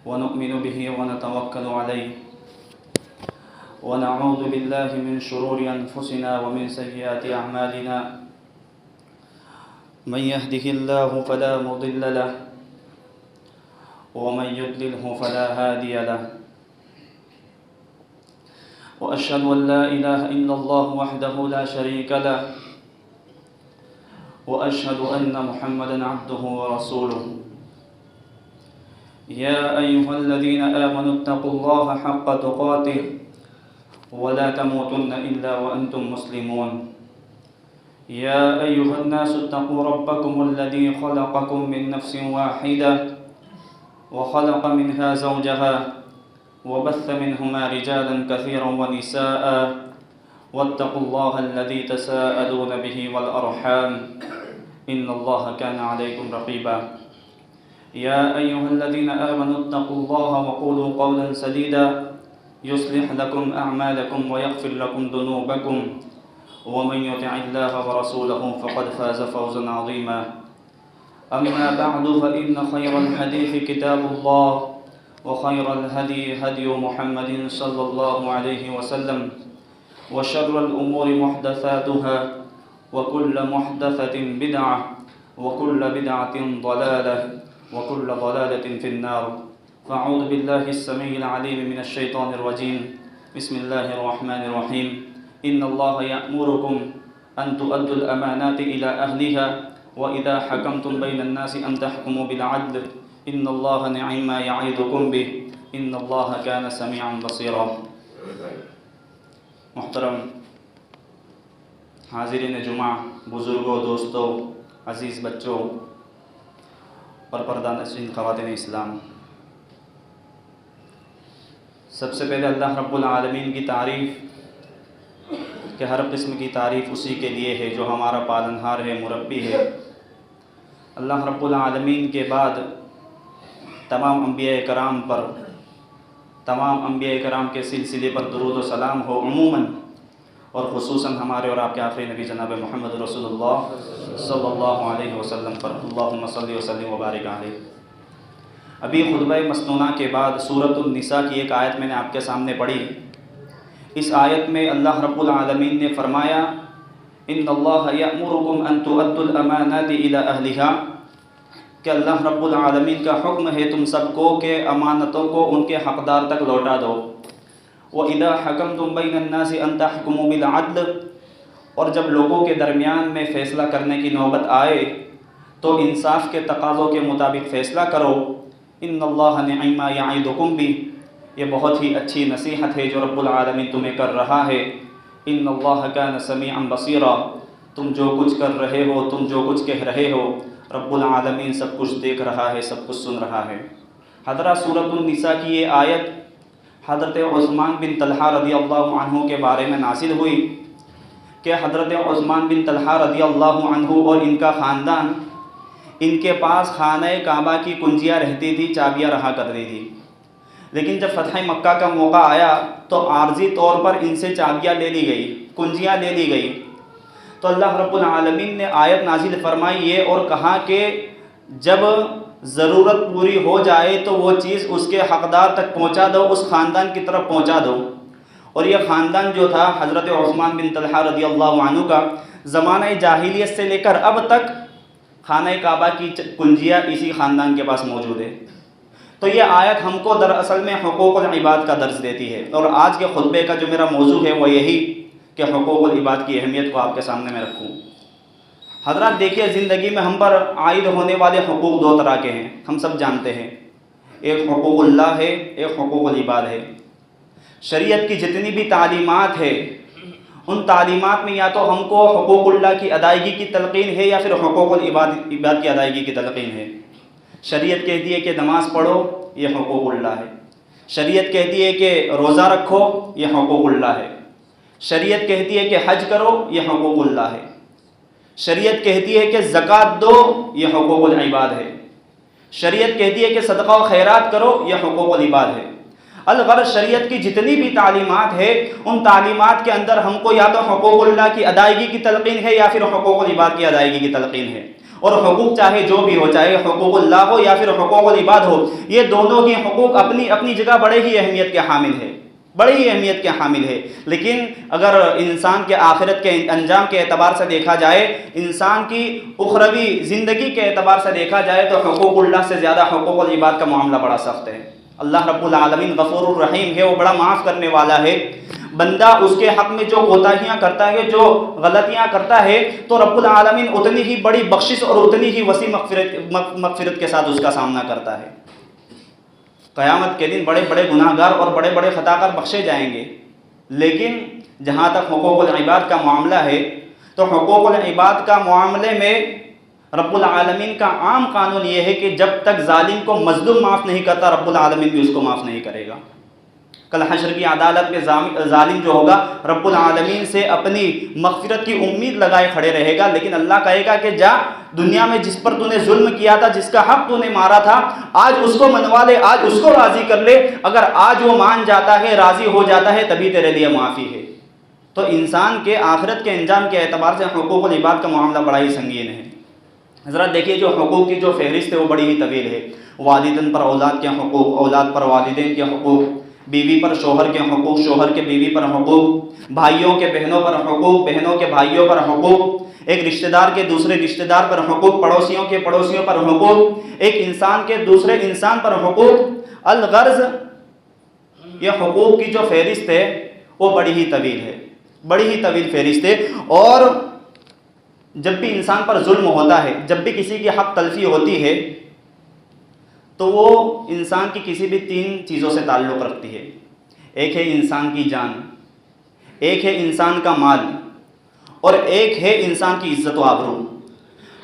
ونؤمن به ونتوكل عليه ونعوذ بالله من شرور أنفسنا ومن سيئات أعمالنا من يهده الله فلا مضل له ومن يضلله فلا هادي له وأشهد أن لا إله إلا الله وحده لا شريك له وأشهد أن محمدا عبده ورسوله يا أيها الذين آمنوا اتقوا الله حق تقاته ولا تموتن إلا وأنتم مسلمون يا أيها الناس اتقوا ربكم الذي خلقكم من نفس واحدة وخلق منها زوجها وبث منهما رجالا كثيرا ونساء واتقوا الله الذي تساءلون به والأرحام إن الله كان عليكم رقيبا يا أيها الذين آمنوا اتقوا الله وقولوا قولا سديدا يصلح لكم أعمالكم ويغفر لكم ذنوبكم ومن يطع الله ورسوله فقد فاز فوزا عظيما أما بعد فإن خير الحديث كتاب الله وخير الهدي هدي محمد صلى الله عليه وسلم وشر الأمور محدثاتها وكل محدثة بدعة وكل بدعة ضلالة وكل ضلالة في النار فأعوذ بالله السميع العليم من الشيطان الرجيم بسم الله الرحمن الرحيم إن الله يأمركم أن تؤدوا الأمانات إلى أهلها وإذا حكمتم بين الناس أن تحكموا بالعدل إن الله نعم ما يعظكم به إن الله كان سميعا بصيرا محترم حاضرین جمعہ، بزرگوں، دوستوں، عزیز بچوں اور پردہ نشین خواتین اسلام، سب سے پہلے اللہ رب العالمین کی تعریف کہ ہر قسم کی تعریف اسی کے لیے ہے جو ہمارا پالنہار ہے، مربی ہے۔ اللہ رب العالمین کے بعد تمام انبیاء کرام پر، تمام انبیاء کرام کے سلسلے پر درود و سلام ہو عموماً اور خصوصاً ہمارے اور آپ کے آخری نبی جناب محمد رسول اللہ صلی اللہ علیہ وسلم پر اللہم صلی وسلم وبارک علیہ۔ ابھی خطبہ مسنونہ کے بعد سورۃ النساء کی ایک آیت میں نے آپ کے سامنے پڑھی۔ اس آیت میں اللہ رب العالمین نے فرمایا ان اللہ یأمرکم ان تؤدوا الامانات الی اہلہا، کہ اللہ رب العالمین کا حکم ہے تم سب کو کہ امانتوں کو ان کے حقدار تک لوٹا دو۔ وَإِذَا حَكَمْتُمْ بَيْنَ النَّاسِ أَن تَحْكُمُوا بِالْعَدْلِ، اور جب لوگوں کے درمیان میں فیصلہ کرنے کی نوبت آئے تو انصاف کے تقاضوں کے مطابق فیصلہ کرو۔ إِنَّ اللَّهَ نِعِمَّ مَا يَعِظُكُم بِهِ، یہ بہت ہی اچھی نصیحت ہے جو رب العالمین تمہیں کر رہا ہے۔ إِنَّ اللَّهَ كَانَ سَمِيعًا بَصِيرًا، تم جو کچھ کر رہے ہو، تم جو کچھ کہہ رہے ہو، رب العالمین سب کچھ دیکھ رہا ہے، سب کچھ سن رہا ہے۔ حضرات سورۃ النساء کی یہ آیت حضرت عثمان بن طلحہ رضی اللہ عنہ کے بارے میں نازل ہوئی کہ حضرت عثمان بن طلحہ رضی اللہ عنہ اور ان کا خاندان، ان کے پاس خانہ کعبہ کی کنجیاں رہتی تھی، چابیاں رہا کرتی تھی، لیکن جب فتح مکہ کا موقع آیا تو عارضی طور پر ان سے چابیاں لے لی گئی، کنجیاں لے لی گئی۔ تو اللہ رب العالمین نے آیت نازل فرمائی یہ اور کہا کہ جب ضرورت پوری ہو جائے تو وہ چیز اس کے حقدار تک پہنچا دو، اس خاندان کی طرف پہنچا دو۔ اور یہ خاندان جو تھا حضرت عثمان بن طلحہ رضی اللہ عنہ کا، زمانہ جاہلیت سے لے کر اب تک خانہ کعبہ کی کنجیاں اسی خاندان کے پاس موجود ہے۔ تو یہ آیت ہم کو دراصل میں حقوق العباد کا درس دیتی ہے، اور آج کے خطبے کا جو میرا موضوع ہے وہ یہی کہ حقوق العباد کی اہمیت کو آپ کے سامنے میں رکھوں۔ حضرات دیکھیے، زندگی میں ہم پر عائد ہونے والے حقوق دو طرح کے ہیں، ہم سب جانتے ہیں۔ ایک حقوق اللہ ہے، ایک حقوق العباد ہے۔ شریعت کی جتنی بھی تعلیمات ہے، ان تعلیمات میں یا تو ہم کو حقوق اللہ کی ادائیگی کی تلقین ہے یا پھر حقوق العباد کی ادائیگی کی تلقین ہے۔ شریعت کہتی ہے کہ نماز پڑھو، یہ حقوق اللہ ہے۔ شریعت کہتی ہے کہ روزہ رکھو، یہ حقوق اللہ ہے۔ شریعت کہتی ہے کہ حج کرو، یہ حقوق اللہ ہے۔ شریعت کہتی ہے کہ زکوٰۃ دو، یہ حقوق العباد ہے۔ شریعت کہتی ہے کہ صدقہ و خیرات کرو، یہ حقوق العباد ہے۔ الغرض شریعت کی جتنی بھی تعلیمات ہے، ان تعلیمات کے اندر ہم کو یا تو حقوق اللہ کی ادائیگی کی تلقین ہے یا پھر حقوق العباد کی ادائیگی کی تلقین ہے۔ اور حقوق چاہے جو بھی ہو، چاہے حقوق اللہ ہو یا پھر حقوق العباد ہو، یہ دونوں ہی حقوق اپنی اپنی جگہ بڑے ہی اہمیت کے حامل ہے، بڑی ہی اہمیت کے حامل ہے۔ لیکن اگر انسان کے آخرت کے انجام کے اعتبار سے دیکھا جائے، انسان کی اخروی زندگی کے اعتبار سے دیکھا جائے تو حقوق اللہ سے زیادہ حقوق العباد کا معاملہ بڑا سخت ہے۔ اللہ رب العالمین غفور الرحیم ہے، وہ بڑا معاف کرنے والا ہے۔ بندہ اس کے حق میں جو کوتاہیاں کرتا ہے، جو غلطیاں کرتا ہے، تو رب العالمین اتنی ہی بڑی بخشش اور اتنی ہی وسیع مغفرت کے ساتھ اس کا سامنا کرتا ہے۔ قیامت کے دن بڑے بڑے گناہ گار اور بڑے بڑے خطا کار بخشے جائیں گے، لیکن جہاں تک حقوق العباد کا معاملہ ہے تو حقوق العباد کا معاملے میں رب العالمین کا عام قانون یہ ہے کہ جب تک ظالم کو مظلوم معاف نہیں کرتا، رب العالمین بھی اس کو معاف نہیں کرے گا۔ کل حشر کی عدالت میں ظالم جو ہوگا رب العالمین سے اپنی مغفرت کی امید لگائے کھڑے رہے گا، لیکن اللہ کہے گا کہ جا دنیا میں جس پر تو نے ظلم کیا تھا، جس کا حق تو نے مارا تھا، آج اس کو منوا لے، آج اس کو راضی کر لے۔ اگر آج وہ مان جاتا ہے، راضی ہو جاتا ہے، تبھی تیرے لیے معافی ہے۔ تو انسان کے آخرت کے انجام کے اعتبار سے حقوق العباد کا معاملہ بڑا ہی سنگین ہے۔ حضرات دیکھیے، جو حقوق کی جو فہرست ہے وہ بڑی ہی طویل ہے۔ والدین پر اولاد کے حقوق، اولاد پر والدین کے حقوق، بیوی پر شوہر کے حقوق، شوہر کے بیوی پر حقوق، بھائیوں کے بہنوں پر حقوق، بہنوں کے بھائیوں پر حقوق، ایک رشتہ دار کے دوسرے رشتہ دار پر حقوق، پڑوسیوں کے پڑوسیوں پر حقوق، ایک انسان کے دوسرے انسان پر حقوق۔ الغرض یہ حقوق کی جو فہرست ہے وہ بڑی ہی طویل ہے، بڑی ہی طویل فہرست ہے۔ اور جب بھی انسان پر ظلم ہوتا ہے، جب بھی کسی کی حق تلفی ہوتی ہے، تو وہ انسان کی کسی بھی تین چیزوں سے تعلق رکھتی ہے۔ ایک ہے انسان کی جان، ایک ہے انسان کا مال، اور ایک ہے انسان کی عزت و آبرو۔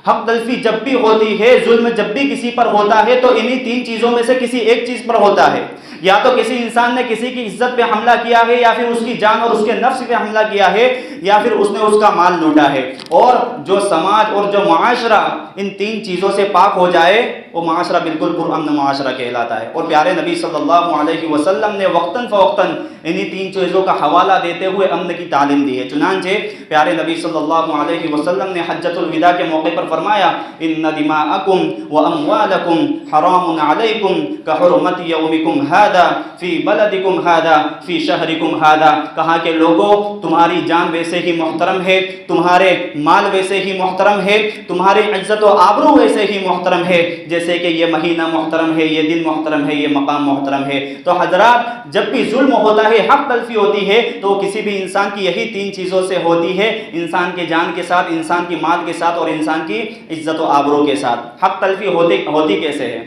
حق تلفی جب بھی ہوتی ہے، ظلم جب بھی کسی پر ہوتا ہے، تو انہی تین چیزوں میں سے کسی ایک چیز پر ہوتا ہے۔ یا تو کسی انسان نے کسی کی عزت پہ حملہ کیا ہے، یا پھر اس کی جان اور اس کے نفس پہ حملہ کیا ہے، یا پھر اس نے اس کا مال لوٹا ہے۔ اور جو سماج اور جو معاشرہ ان تین چیزوں سے پاک ہو جائے، وہ معاشرہ بالکل پرامن معاشرہ کہلاتا ہے۔ اور پیارے نبی صلی اللہ علیہ وسلم نے وقتاً فوقتاً انہی تین چیزوں کا حوالہ دیتے ہوئے امن کی تعلیم دی ہے۔ چنانچہ پیارے نبی صلی اللہ علیہ وسلم نے حجۃ الوداع کے موقع پر فرمایا، ان دماءکم واموالکم حرام علیکم کحرمت یومکم ھذا فی بلدکم ھذا فی شہرکم ھذا۔ کہا کہ لوگوں، تمہاری جان ویسے ہی محترم ہے، تمہارے مال ویسے ہی محترم ہے، تمہاری عزت و آبرو ویسے ہی محترم ہے جیسے کہ یہ مہینہ محترم ہے، یہ دن محترم ہے، یہ مقام محترم ہے۔ تو حضرات، جب بھی ظلم ہوتا ہے، حق تلفی ہوتی ہے، تو کسی بھی انسان کی یہی تین چیزوں سے ہوتی ہے، انسان کے جان کے ساتھ، انسان کی مال کے ساتھ، اور انسان کی عزت و آبرو کے ساتھ۔ حق تلفی ہوتی کیسے ہے؟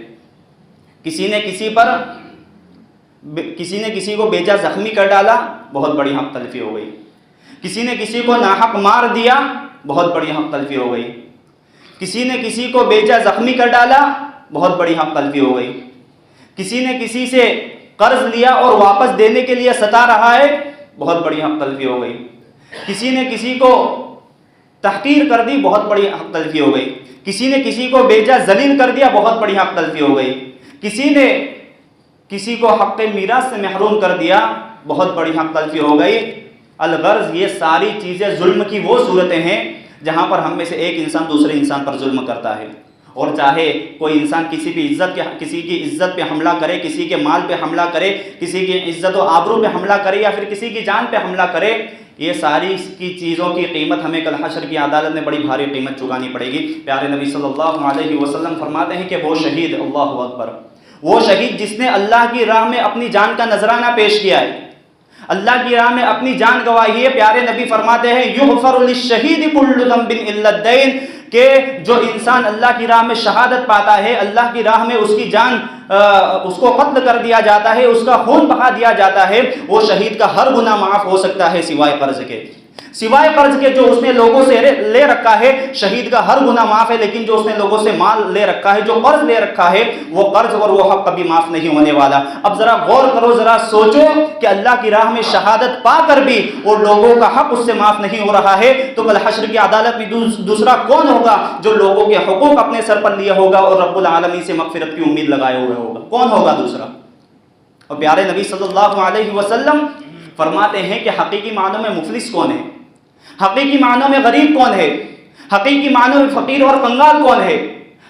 کسی نے کسی کو بیجا زخمی کر ڈالا، بہت بڑی حق تلفی ہو گئی۔ کسی نے کسی کو ناحق مار دیا، بہت بڑی حق تلفی ہو گئی۔ کسی نے کسی کو بیجا زخمی کر ڈالا، بہت بڑی حق تلفی ہو گئی۔ کسی نے کسی سے قرض لیا اور واپس دینے کے لیے ستا رہا ہے، بہت بڑی حق تلفی ہو گئی۔ کسی نے کسی کو تحقیر کر دی، بہت بڑی حق تلفی ہو گئی۔ کسی نے کسی کو بیجا ذلیل کر دیا، بہت بڑی حق تلفی ہو گئی۔ کسی نے کسی کو حق میراث سے محروم کر دیا، بہت بڑی حق تلفی ہو گئی۔ الغرض یہ ساری چیزیں ظلم کی وہ صورتیں ہیں جہاں پر ہم میں سے ایک انسان دوسرے انسان پر ظلم کرتا ہے۔ اور چاہے کوئی انسان کسی کی عزت پہ حملہ کرے، کسی کے مال پہ حملہ کرے، کسی کی عزت و آبرو پہ حملہ کرے، یا پھر کسی کی جان پہ حملہ کرے، یہ ساری کی چیزوں کی قیمت ہمیں کل حشر کی عدالت میں بڑی بھاری قیمت چکانی پڑے گی۔ پیارے نبی صلی اللہ علیہ وسلم فرماتے ہیں کہ وہ شہید، اللہ اکبر، وہ شہید جس نے اللہ کی راہ میں اپنی جان کا نذرانہ پیش کیا ہے، اللہ کی راہ میں اپنی جان گواہی ہے۔ پیارے نبی فرماتے ہیں، یغفر للشہید کل ذنب الا الدین، کہ جو انسان اللہ کی راہ میں شہادت پاتا ہے، اللہ کی راہ میں اس کی جان اس کو قتل کر دیا جاتا ہے، اس کا خون بہا دیا جاتا ہے، وہ شہید کا ہر گناہ معاف ہو سکتا ہے سوائے قرض کے۔ سوائے قرض کے جو اس نے لوگوں سے لے رکھا ہے، شہید کا ہر گناہ معاف ہے، لیکن جو اس نے لوگوں سے مال لے رکھا ہے، جو قرض لے رکھا ہے، وہ قرض اور وہ حق کبھی معاف نہیں ہونے والا۔ اب ذرا غور کرو، ذرا سوچو کہ اللہ کی راہ میں شہادت پا کر بھی وہ لوگوں کا حق اس سے معاف نہیں ہو رہا ہے، تو کل حشر کی عدالت میں دوسرا کون ہوگا جو لوگوں کے حقوق اپنے سر پر لیے ہوگا اور رب العالمین سے مغفرت کی امید لگائے ہوئے ہوگا؟ کون ہوگا دوسرا؟ اور پیارے نبی صلی اللہ علیہ وسلم فرماتے ہیں کہ حقیقی معنوں میں مفلس کون ہے، حقیقی معنوں میں غریب کون ہے، حقیقی معنوں میں فقیر اور کنگال کون ہے؟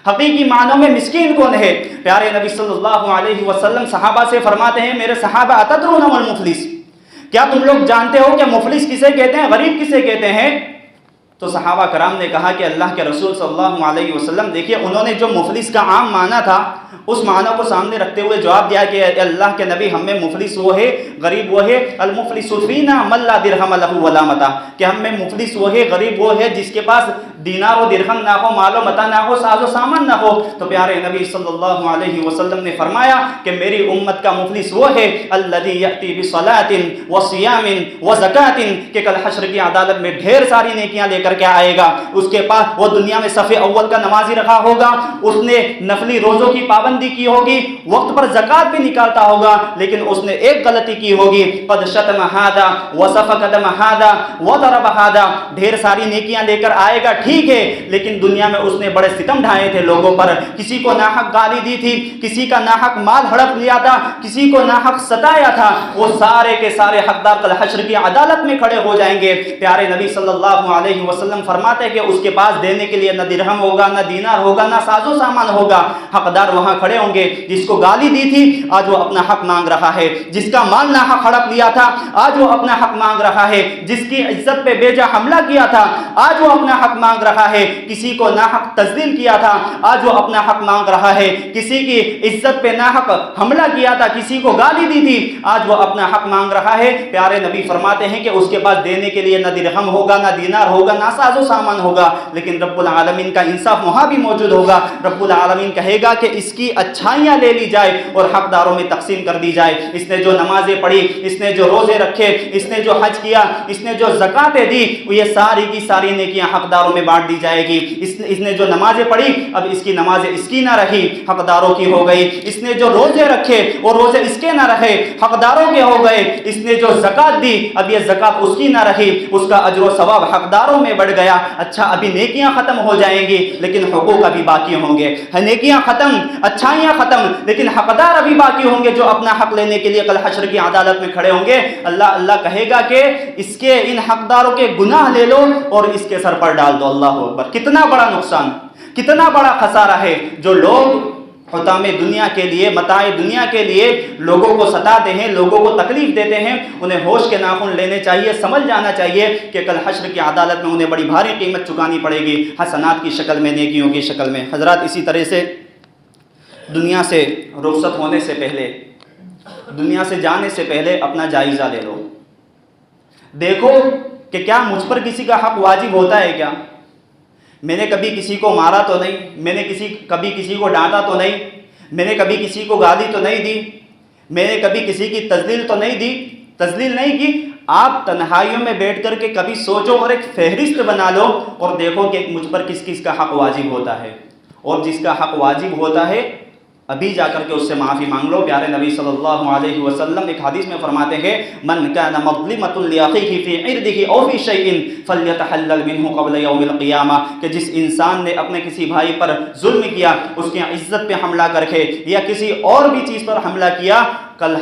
حقیقی معنوں میں مسکین کون ہے؟ پیارے نبی صلی اللہ علیہ وسلم صحابہ سے فرماتے ہیں، میرے صحابہ اتدرون ما المفلس، کیا تم لوگ جانتے ہو کہ مفلس کسے کہتے ہیں، غریب کسے کہتے ہیں؟ تو صحابہ کرام نے کہا کہ اللہ کے رسول صلی اللہ علیہ وسلم، دیکھیے انہوں نے جو مفلس کا عام معنی تھا اس معنی کو سامنے رکھتے ہوئے جواب دیا کہ اللہ کے نبی، ہم میں مفلس وہ ہے، غریب وہ ہے، المفلس فینا من لا درہم لہ ولا متاع، کہ ہم میں مفلس وہ ہے، غریب وہ ہے جس کے پاس دینار و درہم نہ ہو، مال و متاع نہ ہو، ساز و سامان نہ ہو۔ تو پیارے نبی صلی اللہ علیہ وسلم نے فرمایا کہ میری امت کا مفلس وہ ہے الذی یأتی بصلاۃ وصیام وزکاۃ، کہ کل حشر کی عدالت میں ڈھیر ساری نیکیاں لے کر کے آئے گا، اس کے پاس وہ دنیا میں صف اول کا نمازی رکھا ہوگا، اس نے نفلی روزوں کی پابندی کی ہوگی، وقت پر زکوٰۃ بھی نکالتا ہوگا، لیکن اس نے ایک غلطی کی ہوگی، قد شتم ھذا وسفک دم ھذا وضرب ھذا، ڈھیر ساری نیکیاں لے کر آئے گا ٹھیک ہے، لیکن دنیا میں اس نے بڑے ستم ڈھائے تھے لوگوں پر، کسی کو ناحق گالی دی تھی، کسی کا ناحق مال ہڑپ لیا تھا، کسی کو ناحق ستایا تھا، وہ سارے کے سارے حقدار کل حشر کی عدالت میں کھڑے ہو جائیں گے۔ پیارے نبی صلی اللہ علیہ وسلم فرماتے ہیں کہ اس کے پاس دینے کے لیے نہ درہم ہوگا، نہ دینار ہوگا، نہ ساز و سامان ہوگا، حقدار وہاں کھڑے ہوں گے، جس کو گالی دی تھی آج وہ اپنا حق مانگ رہا ہے، جس کا مال ناحق ہڑپ لیا تھا آج وہ اپنا حق مانگ رہا ہے، جس کی عزت پہ بے جا حملہ کیا تھا آج وہ اپنا حق مانگ رہا ہے، کسی کو ناحق تذلیل کیا تھا آج وہ اپنا حق مانگ رہا ہے، کسی کی عزت پہ ناحق حملہ کیا تھا، کسی کو گالی دی تھی آج وہ اپنا حق مانگ رہا ہے۔ پیارے نبی فرماتے ہیں کہ اس کے پاس دینے کے لیے نہ درہم ہوگا، نہ دینار ہوگا، نہ ساز و سامان ہوگا، لیکن رب العالمین کا انصاف وہاں بھی موجود ہوگا۔ رب العالمین کہے گا کہ اس کی اچھائیاں لے لی جائے اور حقداروں میں تقسیم کر دی جائے، اس نے جو نمازیں پڑھی، اس نے جو روزے رکھے، اس نے جو حج کیا، اس نے جو زکاتیں دی، یہ ساری کی ساری نیکیاں حقداروں میں بانٹ دی جائے گی۔ اس نے جو نمازیں پڑھی، اب اس کی نمازیں اس کی نہ رہی، حقداروں کی ہو گئی۔ اس نے جو روزے رکھے اور روزے اس کے نہ رہے، حقداروں کے ہو گئے۔ اس نے جو زکات دی، اب یہ زکات اس کی نہ رہی، اس کا اجر و ثواب حقداروں میں بڑھ گیا۔ اچھا ابھی نیکیاں ختم ہو جائیں گی لیکن حقوق ابھی باقی ہوں گے، نیکیاں ختم، اچھائیاں ختم، لیکن حقدار ابھی باقی ہوں گے جو اپنا حق لینے کے لیے کل حشر کی عدالت میں کھڑے ہوں گے۔ اللہ کہے گا کہ اس کے ان حقداروں کے گناہ لے لو اور اس کے سر پر ڈال دو۔ اللہ اکبر! کتنا بڑا نقصان، کتنا بڑا خسارہ ہے جو لوگ حطام دنیا کے لیے، متاع دنیا کے لیے لوگوں کو ستاتے ہیں، لوگوں کو تکلیف دیتے ہیں۔ انہیں ہوش کے ناخن لینے چاہیے، سمجھ جانا چاہیے کہ کل حشر کی عدالت میں انہیں بڑی بھاری قیمت چکانی پڑے گی، حسنات کی شکل میں، نیکیوں کی شکل میں۔ حضرات، اسی طرح سے دنیا سے رخصت ہونے سے پہلے، دنیا سے جانے سے پہلے اپنا جائزہ لے لو، دیکھو کہ کیا مجھ پر کسی کا حق واجب ہوتا ہے کیا؟ میں نے کبھی کسی کو مارا تو نہیں، میں نے کبھی کسی کو ڈانٹا تو نہیں، میں نے کبھی کسی کو گالی تو نہیں دی، میں نے کبھی کسی کی تذلیل تو نہیں دی، تذلیل نہیں کی۔ آپ تنہائیوں میں بیٹھ کر کے کبھی سوچو اور ایک فہرست بنا لو اور دیکھو کہ مجھ پر کس کس کا حق واجب ہوتا ہے، اور جس کا حق واجب ہوتا ہے ابھی جا کر کے اس سے معافی مانگ لو۔ پیارے نبی صلی اللہ علیہ وسلم ایک حدیث میں فرماتے ہیں، من کان مظلمۃ لاخیہ فی عرضہ او فی شیء فلیتحلل منہ قبل یوم القیامہ، کہ جس انسان نے اپنے کسی بھائی پر ظلم کیا، اس کی عزت پہ حملہ کر کے یا کسی اور بھی چیز پر حملہ کیا، کل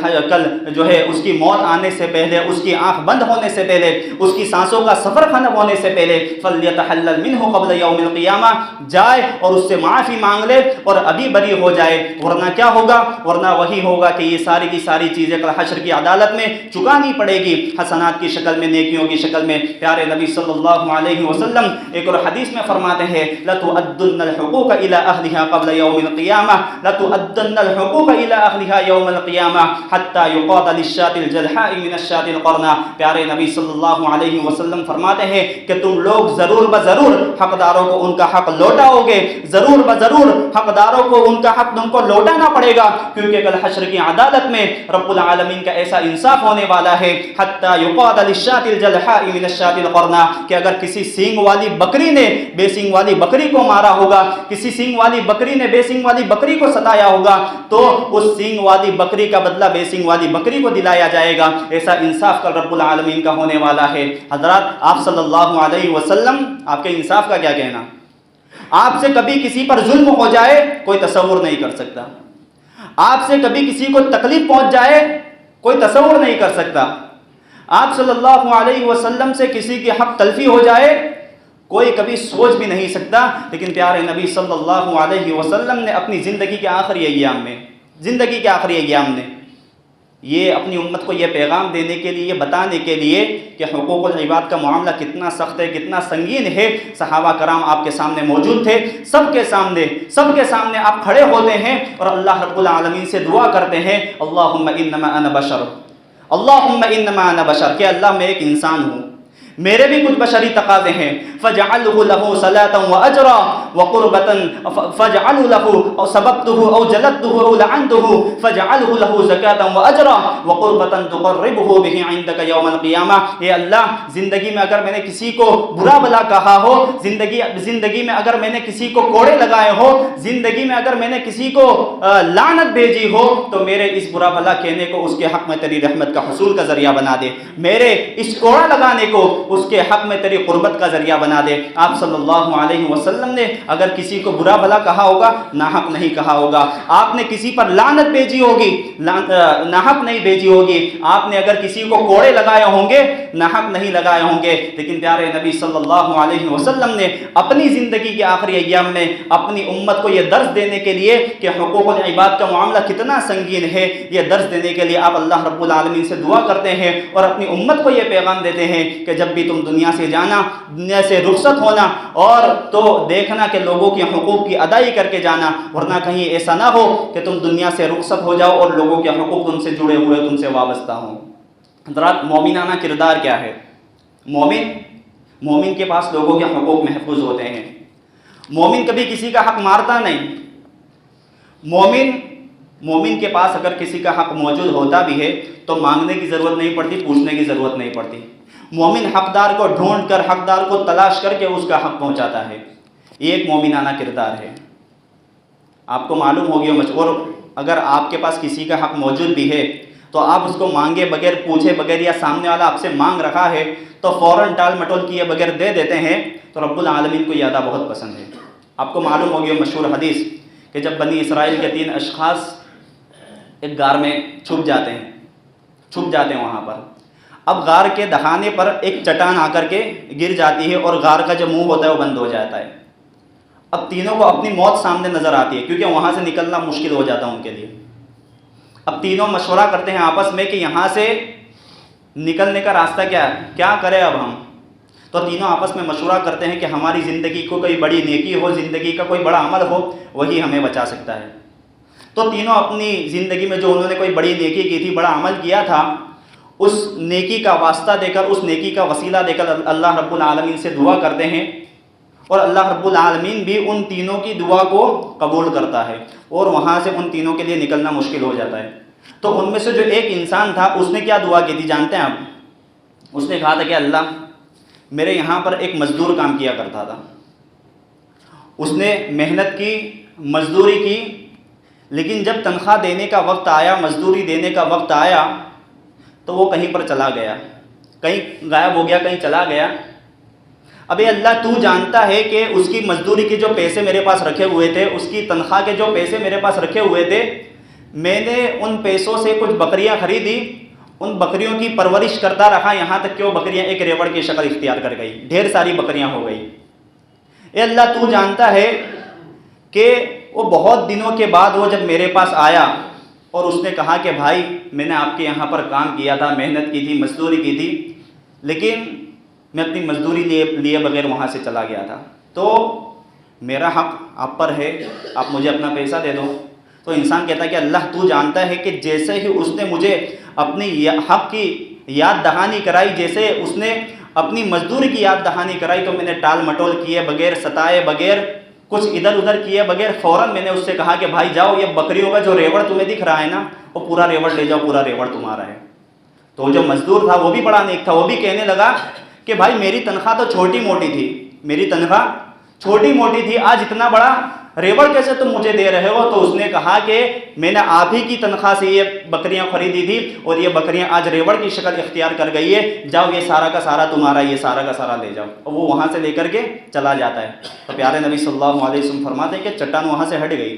جو ہے اس کی موت آنے سے پہلے، اس کی آنکھ بند ہونے سے پہلے، اس کی سانسوں کا سفر ختم ہونے سے پہلے، فلیتحلل منہ قبل یوم القیامہ، جائے اور اس سے معافی مانگ لے اور ابھی بری ہو جائے، ورنہ کیا ہوگا؟ ورنہ وہی ہوگا کہ یہ ساری کی ساری چیزیں کل حشر کی عدالت میں چکانی پڑے گی، حسنات کی شکل میں، نیکیوں کی شکل میں۔ پیارے نبی صلی اللہ علیہ وسلم ایک اور حدیث میں فرماتے ہیں، لَتُؤَدُّنَّ الْحُقُوقَ إِلَىٰ أَهْلِهَا قَبْلَ يَوْمِ الْقِيَامَةِ لَتُؤَدُّنَّ الْحُقُوقَ إِلَىٰ أَهْلِهَا يَوْمَ الْقِيَامَةِ حَتَّى يُقَاضَ لِلشَّاةِ الْجَلْحَاءِ مِنَ الشَّاةِ الْقَرْنَاءِ۔ پیارے نبی صلی اللہ علیہ وسلم فرماتے ہیں کہ تم لوگ ضرور بضرور حقداروں کو ان کا حق لوٹاؤ گے، ضرور بضرور حقداروں کو ان کا حق تم کو لوٹانا پڑے گا، کیونکہ کل حشر کی عدالت میں رب العالمین کا ایسا انصاف ہونے والا ہے، حَتَّى يُقَاضَ لِلشَّاةِ الْجَلْحَاءِ مِنَ الشَّاةِ الْقَرْنَاءِ، کہ اگر کسی سینگ والی بکری نے بے سینگ والی بکری کو مارا ہوگا، کسی سینگ والی بکری نے بے سینگ والی بکری کو ستایا ہوگا، تو اس سینگ والی بکری کا بدلہ بے سینگ والی بکری کو دلایا جائے گا۔ ایسا انصاف کل رب العالمین کا ہونے والا ہے۔ حضرات، آپ صلی اللہ علیہ وسلم، آپ کے انصاف کا کیا کہنا؟ آپ سے کبھی کسی پر ظلم ہو جائے کوئی تصور نہیں کر سکتا، آپ سے کبھی کسی کو تکلیف پہنچ جائے کوئی تصور نہیں کر سکتا، آپ صلی اللہ علیہ وسلم سے کسی کی حق تلفی ہو جائے کوئی کبھی سوچ بھی نہیں سکتا، لیکن پیارے نبی صلی اللہ علیہ وسلم نے اپنی زندگی کے آخری ایام میں یہ اپنی امت کو یہ پیغام دینے کے لیے، یہ بتانے کے لیے کہ حقوق العباد کا معاملہ کتنا سخت ہے، کتنا سنگین ہے، صحابہ کرام آپ کے سامنے موجود تھے، سب کے سامنے آپ کھڑے ہوتے ہیں اور اللہ رب العالمین سے دعا کرتے ہیں، اللہم انما انا بشر، کہ اللہ میں ایک انسان ہوں، میرے بھی کچھ بشری تقاضے ہیں، فَجْعَلْهُ لَهُ صَلَاةً وَأَجْرًا وَقُرْبَةً فَجْعَلْهُ لَهُ أَوْ سَبَبْتُهُ أَوْ جَلَدْتُهُ أَوْ لَعَنْتُهُ فَجْعَلْهُ لَهُ زَكَاةً وَأَجْرًا وَقُرْبَةً تُقَرِّبُهُ بِهِ عِنْدَكَ يَوْمَ الْقِيَامَةِ۔ اے اللہ، زندگی میں اگر میں نے کسی کو برا بھلا کہا ہو، زندگی میں اگر میں نے کسی کو کوڑے لگائے ہو، زندگی میں اگر میں نے کسی کو لعنت بھیجی ہو، تو میرے اس برا بھلا کہنے کو اس کے حق میں تیری رحمت کا حصول کا ذریعہ بنا دے، میرے اس کوڑا لگانے کو اس کے حق میں تیری قربت کا ذریعہ بنا دے۔ آپ صلی اللہ علیہ وسلم نے اگر کسی کو برا بھلا کہا ہوگا، ناحق نہیں کہا ہوگا، آپ نے کسی پر لعنت بھیجی ہوگی، ناحق نہیں بھیجی ہوگی، آپ نے اگر کسی کو کوڑے لگائے ہوں گے، ناحق نہیں لگائے ہوں گے، لیکن پیارے نبی صلی اللہ علیہ وسلم نے اپنی زندگی کے آخری ایام میں اپنی امت کو یہ درس دینے کے لیے کہ حقوق العباد کا معاملہ کتنا سنگین ہے، یہ درس دینے کے لیے آپ اللہ رب العالمین سے دعا کرتے ہیں اور اپنی امت کو یہ پیغام دیتے ہیں کہ جب بھی تم دنیا سے جانا، دنیا سے رخصت ہونا، اور تو دیکھنا کہ لوگوں کے حقوق کی ادائی کر کے جانا، ورنہ کہیں ایسا نہ ہو کہ تم دنیا سے رخصت ہو جاؤ اور لوگوں کے حقوق تم سے جڑے ہوئے، تم سے وابستہ ہوں۔ حضرات، مومنانہ کردار کیا ہے؟ مومن کے پاس لوگوں کے حقوق محفوظ ہوتے ہیں، مومن کبھی کسی کا حق مارتا نہیں، مومن کے پاس اگر کسی کا حق موجود ہوتا بھی ہے تو مانگنے کی ضرورت نہیں پڑتی، پوچھنے کی ضرورت نہیں پڑتی، مومن حقدار کو ڈھونڈ کر، حقدار کو تلاش کر کے اس کا حق پہنچاتا ہے۔ یہ ایک مومنانہ کردار ہے۔ آپ کو معلوم ہوگی، اور اگر آپ کے پاس کسی کا حق موجود بھی ہے تو آپ اس کو مانگے بغیر، پوچھے بغیر، یا سامنے والا آپ سے مانگ رہا ہے تو فوراً ٹال مٹول کیے بغیر دے دیتے ہیں، تو رب العالمین کو یہ ادا بہت پسند ہے۔ آپ کو معلوم ہوگی مشہور حدیث کہ جب بنی اسرائیل کے 3 اشخاص ایک غار میں چھپ جاتے ہیں وہاں پر، اب غار کے دہانے پر ایک چٹان آ کر کے گر جاتی ہے اور غار کا جو منہ ہوتا ہے وہ بند ہو جاتا ہے۔ اب تینوں کو اپنی موت سامنے نظر آتی ہے، کیونکہ وہاں سے نکلنا مشکل ہو جاتا ہے ان کے لیے۔ اب تینوں مشورہ کرتے ہیں آپس میں کہ یہاں سے نکلنے کا راستہ کیا کرے اب ہم؟ تو تینوں آپس میں مشورہ کرتے ہیں کہ ہماری زندگی کو کوئی بڑی نیکی ہو، زندگی کا کوئی بڑا عمل ہو، وہی ہمیں بچا سکتا ہے۔ تو تینوں اپنی زندگی میں جو انہوں نے کوئی بڑی نیکی کی تھی، بڑا عمل کیا تھا، اس نیکی کا واسطہ دے کر، اس نیکی کا وسیلہ دے کر اللہ رب العالمین سے دعا کرتے ہیں، اور اللہ رب العالمین بھی ان تینوں کی دعا کو قبول کرتا ہے، اور وہاں سے ان تینوں کے لیے نکلنا مشکل ہو جاتا ہے۔ تو ان میں سے جو ایک انسان تھا، اس نے کیا دعا کی تھی جانتے ہیں آپ؟ اس نے کہا تھا کہ اللہ، میرے یہاں پر ایک مزدور کام کیا کرتا تھا، اس نے محنت کی، مزدوری کی، لیکن جب تنخواہ دینے کا وقت آیا، مزدوری دینے کا وقت آیا، تو وہ کہیں پر چلا گیا، کہیں غائب ہو گیا، کہیں چلا گیا۔ ابھی اللہ تو جانتا ہے کہ اس کی مزدوری کے جو پیسے میرے پاس رکھے ہوئے تھے، اس کی تنخواہ کے جو پیسے میرے پاس رکھے ہوئے تھے، میں نے ان پیسوں سے کچھ بکریاں خریدی، ان بکریوں کی پرورش کرتا رہا، یہاں تک کہ وہ بکریاں ایک ریوڑ کی شکل اختیار کر گئی، ڈھیر ساری بکریاں ہو گئی۔ اے اللہ تو جانتا ہے کہ وہ بہت دنوں کے بعد وہ جب میرے پاس آیا اور اس نے کہا کہ بھائی، میں نے آپ کے یہاں پر کام کیا تھا، محنت کی تھی، مزدوری کی تھی، لیکن میں اپنی مزدوری لیے بغیر وہاں سے چلا گیا تھا، تو میرا حق آپ پر ہے، آپ مجھے اپنا پیسہ دے دو۔ تو انسان کہتا ہے کہ اللہ تو جانتا ہے کہ جیسے ہی اس نے مجھے اپنی حق کی یاد دہانی کرائی، جیسے اس نے اپنی مزدوری کی یاد دہانی کرائی، تو میں نے ٹال مٹول کیے بغیر، ستائے بغیر، کچھ ادھر ادھر کیے بغیر، فوراً میں نے اس سے کہا کہ بھائی جاؤ، یہ بکریوں کا جو ریوڑ تمہیں دکھ رہا ہے نا، وہ پورا ریوڑ لے جاؤ، پورا ریوڑ تمہارا ہے۔ تو جو مزدور تھا وہ بھی بڑا نیک تھا، وہ بھی کہنے لگا کہ بھائی میری تنخواہ تو چھوٹی موٹی تھی، میری تنخواہ چھوٹی موٹی تھی، آج اتنا بڑا ریوڑ کیسے تم مجھے دے رہے ہو؟ تو اس نے کہا کہ میں نے آپ ہی کی تنخواہ سے یہ بکریاں خریدی تھی، اور یہ بکریاں آج ریوڑ کی شکل اختیار کر گئی ہے، جاؤ یہ سارا کا سارا تمہارا، یہ سارا کا سارا لے جاؤ۔ اور وہ وہاں سے لے کر کے چلا جاتا ہے۔ تو پیارے نبی صلی اللہ علیہ وسلم فرماتے ہیں کہ چٹان وہاں سے ہٹ گئی،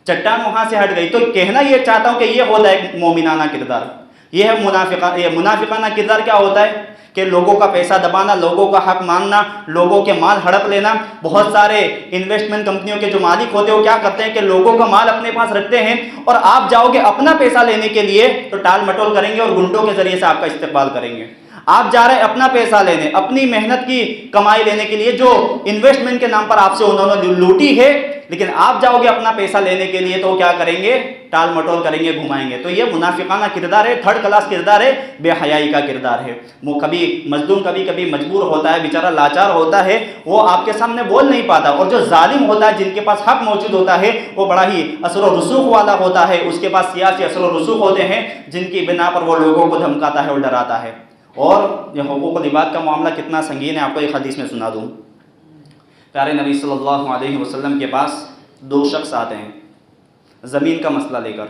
چٹان وہاں سے ہٹ گئی۔ تو کہنا یہ چاہتا ہوں کہ یہ ہوتا ہے ایک مومنانہ کردار۔ یہ ہے منافقانہ کردار کیا ہوتا ہے کہ لوگوں کا پیسہ دبانا، لوگوں کا حق مانگنا، لوگوں کے مال ہڑپ لینا۔ بہت سارے انویسٹمنٹ کمپنیوں کے جو مالک ہوتے ہیں وہ کیا کرتے ہیں کہ لوگوں کا مال اپنے پاس رکھتے ہیں، اور آپ جاؤ گے اپنا پیسہ لینے کے لیے تو ٹال مٹول کریں گے اور گنڈوں کے ذریعے سے آپ کا استقبال کریں گے۔ آپ جا رہے ہیں اپنا پیسہ لینے، اپنی محنت کی کمائی لینے کے لیے جو انویسٹمنٹ کے نام پر آپ سے انہوں نے لوٹی ہے، لیکن آپ جاؤ گے اپنا پیسہ لینے کے لیے تو کیا کریں گے؟ ٹال مٹول کریں گے، گھمائیں گے۔ تو یہ منافقانہ کردار ہے، تھرڈ کلاس کردار ہے، بے حیائی کا کردار ہے۔ وہ کبھی مظلوم کبھی مجبور ہوتا ہے، بیچارہ لاچار ہوتا ہے، وہ آپ کے سامنے بول نہیں پاتا، اور جو ظالم ہوتا ہے جن کے پاس حق موجود ہوتا ہے وہ بڑا ہی اثر و رسوخ والا ہوتا ہے، اس کے پاس سیاسی اثر و رسوخ ہوتے ہیں جن کی بنا پر وہ لوگوں کو دھمکاتا ہے اور ڈراتا ہے۔ اور یہ حقوق العباد کا معاملہ کتنا سنگین ہے آپ کو ایک حدیث میں سنا دوں۔ پیارے نبی صلی اللہ علیہ وسلم کے پاس دو شخص آتے ہیں زمین کا مسئلہ لے کر۔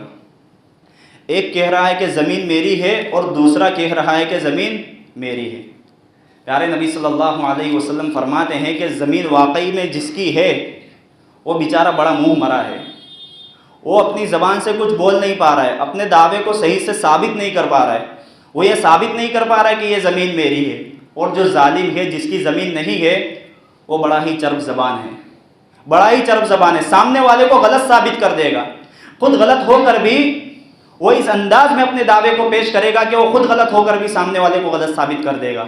ایک کہہ رہا ہے کہ زمین میری ہے اور دوسرا کہہ رہا ہے کہ زمین میری ہے۔ پیارے نبی صلی اللہ علیہ وسلم فرماتے ہیں کہ زمین واقعی میں جس کی ہے وہ بیچارہ بڑا منہ مرا ہے، وہ اپنی زبان سے کچھ بول نہیں پا رہا ہے، اپنے دعوے کو صحیح سے ثابت نہیں کر پا رہا ہے، وہ یہ ثابت نہیں کر پا رہا ہے کہ یہ زمین میری ہے۔ اور جو ظالم ہے جس کی زمین نہیں ہے وہ بڑا ہی چرب زبان ہے، بڑا ہی چرب زبان ہے، سامنے والے کو غلط ثابت کر دے گا، خود غلط ہو کر بھی وہ اس انداز میں اپنے دعوے کو پیش کرے گا کہ وہ خود غلط ہو کر بھی سامنے والے کو غلط ثابت کر دے گا۔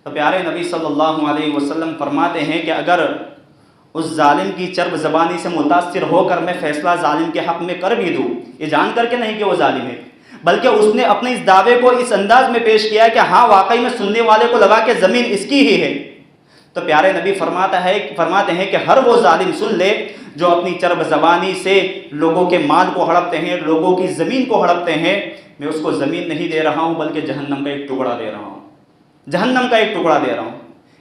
تو پیارے نبی صلی اللہ علیہ وسلم فرماتے ہیں کہ اگر اس ظالم کی چرب زبانی سے متاثر ہو کر میں فیصلہ ظالم کے حق میں کر بھی دوں، یہ جان کر کے نہیں کہ وہ ظالم ہے، بلکہ اس نے اپنے اس دعوے کو اس انداز میں پیش کیا ہے کہ ہاں واقعی میں سننے والے کو لگا کہ زمین اس کی ہی ہے، تو پیارے نبی فرماتے ہیں کہ ہر وہ ظالم سن لے جو اپنی چرب زبانی سے لوگوں کے مال کو ہڑپتے ہیں، لوگوں کی زمین کو ہڑپتے ہیں، میں اس کو زمین نہیں دے رہا ہوں بلکہ جہنم کا ایک ٹکڑا دے رہا ہوں، جہنم کا ایک ٹکڑا دے رہا ہوں۔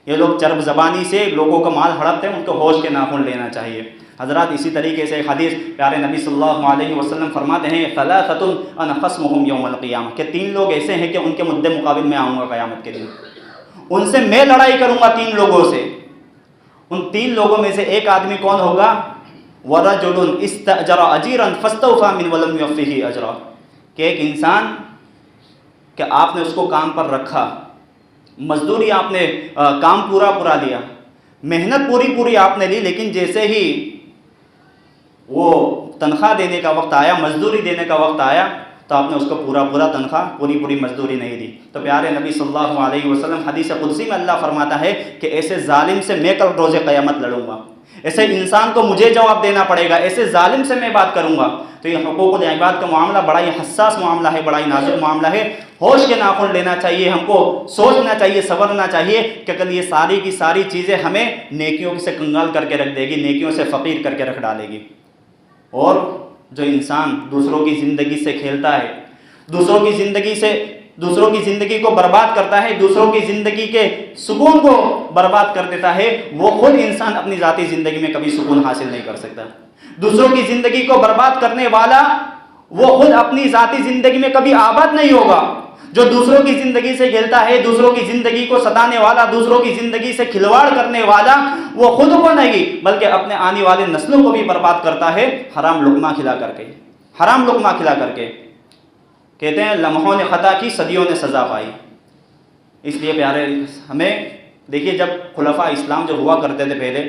یہ لوگ چرب زبانی سے لوگوں کا مال ہڑپتے ہیں، ان کو ہوش کے ناخن لینا چاہیے۔ حضرات اسی طریقے سے ایک حدیث پیارے نبی صلی اللہ علیہ وسلم فرماتے ہیں ثلاثۃ انا خصمهم یوم القیامہ، کہ تین لوگ ایسے ہیں کہ ان کے مدے مقابل میں آؤں گا قیامت کے دن، ان سے میں لڑائی کروں گا تین لوگوں سے۔ ان تین لوگوں میں سے ایک آدمی کون ہوگا؟ وَرَجُلٌ اسْتَأْجَرَ أَجِيرًا فَاسْتَوْفَىٰ مِنْ وَلَمْ يُوَفِّهِ أَجْرًا، کہ ایک انسان کہ آپ نے اس کو کام پر رکھا، مزدوری آپ نے کام پورا لیا، محنت پوری آپ نے لی، لیکن جیسے ہی وہ تنخواہ دینے کا وقت آیا، مزدوری دینے کا وقت آیا تو آپ نے اس کو پورا تنخواہ پوری مزدوری نہیں دی۔ تو پیارے نبی صلی اللہ علیہ وسلم حدیث قدسی میں اللہ فرماتا ہے کہ ایسے ظالم سے میں کل روز قیامت لڑوں گا، ایسے انسان کو مجھے جواب دینا پڑے گا، ایسے ظالم سے میں بات کروں گا۔ تو یہ حقوق العباد کا معاملہ بڑا ہی حساس معاملہ ہے، بڑا ہی نازک معاملہ ہے، ہوش کے ناخن لینا چاہیے، ہم کو سوچنا چاہیے، سنورنا چاہیے کہ کل یہ ساری کی ساری چیزیں ہمیں نیکیوں سے کنگال کر کے رکھ دے گی، نیکیوں سے فقیر کر کے رکھ ڈالے گی۔ اور جو انسان دوسروں کی زندگی سے کھیلتا ہے، دوسروں کی زندگی کو برباد کرتا ہے، دوسروں کی زندگی کے سکون کو برباد کر دیتا ہے، وہ خود انسان اپنی ذاتی زندگی میں کبھی سکون حاصل نہیں کر سکتا۔ دوسروں کی زندگی کو برباد کرنے والا وہ خود اپنی ذاتی زندگی میں کبھی آباد نہیں ہوگا۔ جو دوسروں کی زندگی سے کھیلتا ہے، دوسروں کی زندگی کو ستانے والا، دوسروں کی زندگی سے کھلواڑ کرنے والا، وہ خود کو نہیں بلکہ اپنے آنے والے نسلوں کو بھی برباد کرتا ہے، حرام لقمہ کھلا کر کے۔ کہتے ہیں لمحوں نے خطا کی، صدیوں نے سزا پائی۔ اس لیے پیارے ہمیں دیکھیے، جب خلفاء اسلام جو ہوا کرتے تھے پہلے،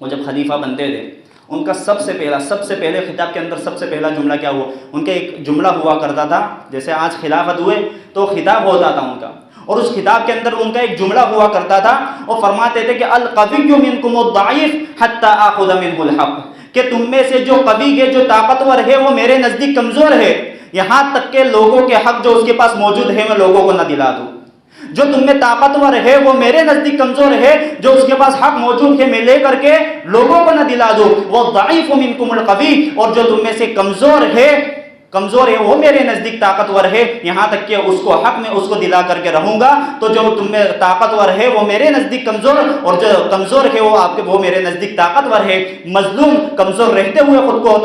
وہ جب خلیفہ بنتے تھے، ان کا سب سے پہلے خطاب کے اندر سب سے پہلا جملہ کیا ہوا؟ ان کا ایک جملہ ہوا کرتا تھا، جیسے آج خلافت ہوئے تو خطاب ہوتا تھا ان کا، اور اس خطاب کے اندر ان کا ایک جملہ ہوا کرتا تھا، وہ فرماتے تھے کہ القوی منکم الضعیف حتی آخذ منہ الحق، کہ تم میں سے جو قوی ہے، جو طاقتور ہے، وہ میرے نزدیک کمزور ہے، یہاں تک کہ لوگوں کے حق جو اس کے پاس موجود ہے میں لوگوں کو نہ دلا دوں۔ جو تم میں طاقتور ہے وہ میرے نزدیک کمزور ہے، جو اس کے پاس حق موجود ہے میں لے کر کے لوگوں کو نہ دلا دوں۔ وَالضَّعِيفُ مِنْكُمُ الْقَوِيُّ، اور جو تم میں سے کمزور ہے وہ میرے نزدیک طاقتور ہے، یہاں تک کہ اس کو حق میں اس کو دلا کر کے رہوں گا۔ تو جو تم میں طاقتور ہے وہ میرے نزدیک کمزور، اور جو کمزور ہے وہ میرے نزدیک طاقتور ہے۔ مظلوم کمزور رہتے ہوئے خود کو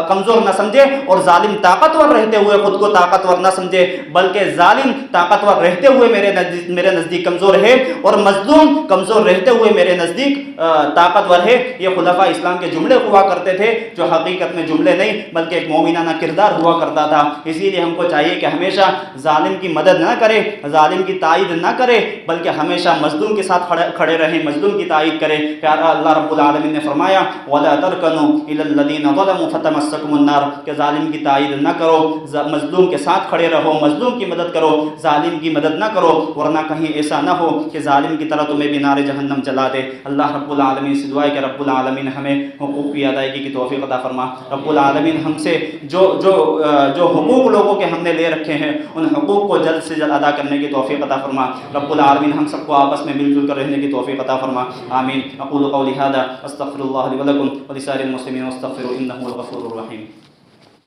کمزور نہ سمجھے، اور ظالم طاقتور رہتے ہوئے خود کو طاقتور نہ سمجھے، بلکہ ظالم طاقتور رہتے ہوئے میرے نزدیک کمزور ہے، اور مظلوم کمزور رہتے ہوئے میرے نزدیک طاقتور ہے۔ یہ خلفاء اسلام کے جملے ہوا کرتے تھے، جو حقیقت میں جملے نہیں بلکہ ایک مومنانہ کردار ہوا ہوا کرتا تھا۔ اسی لیے ہم کو چاہیے کہ ہمیشہ ظالم کی مدد نہ کرے، ظالم کی تائید نہ کرے، بلکہ ہمیشہ مظلوم کے ساتھ کھڑے رہیں، مظلوم کی تائید کرے۔ پیارا اللہ رب العالمین نے فرمایا وَلَا تَرْكَنُوا إِلَى الَّذِينَ ظَلَمُوا فَتَمَسَّكُمُ النَّارُ، کہ ظالم کی تائید نہ کرو، مظلوم کے ساتھ کھڑے رہو، مظلوم کی مدد کرو، ظالم کی مدد نہ کرو، ورنہ کہیں ایسا نہ ہو کہ ظالم کی طرح تمہیں بھی نار جہنم جلا دے۔ اللہ رب العالمین سے دعا ہے کہ رب العالمین ہمیں حقوق کی ادائیگی کی توفیق عطا فرما۔ رب العالمین ہم سے جو حقوق لوگوں کے ہم نے لے رکھے ہیں ان حقوق کو جلد سے جلد ادا کرنے کی توفیق عطا فرما۔ رب العالمین ہم سب کو آپس میں مل جل کر رہنے کی توفیق عطا فرما، آمین۔ اقول قولی ھذا استغفر اللہ لی ولکم ولسائر المسلمین واستغفروا انہ هو الغفور الرحیم۔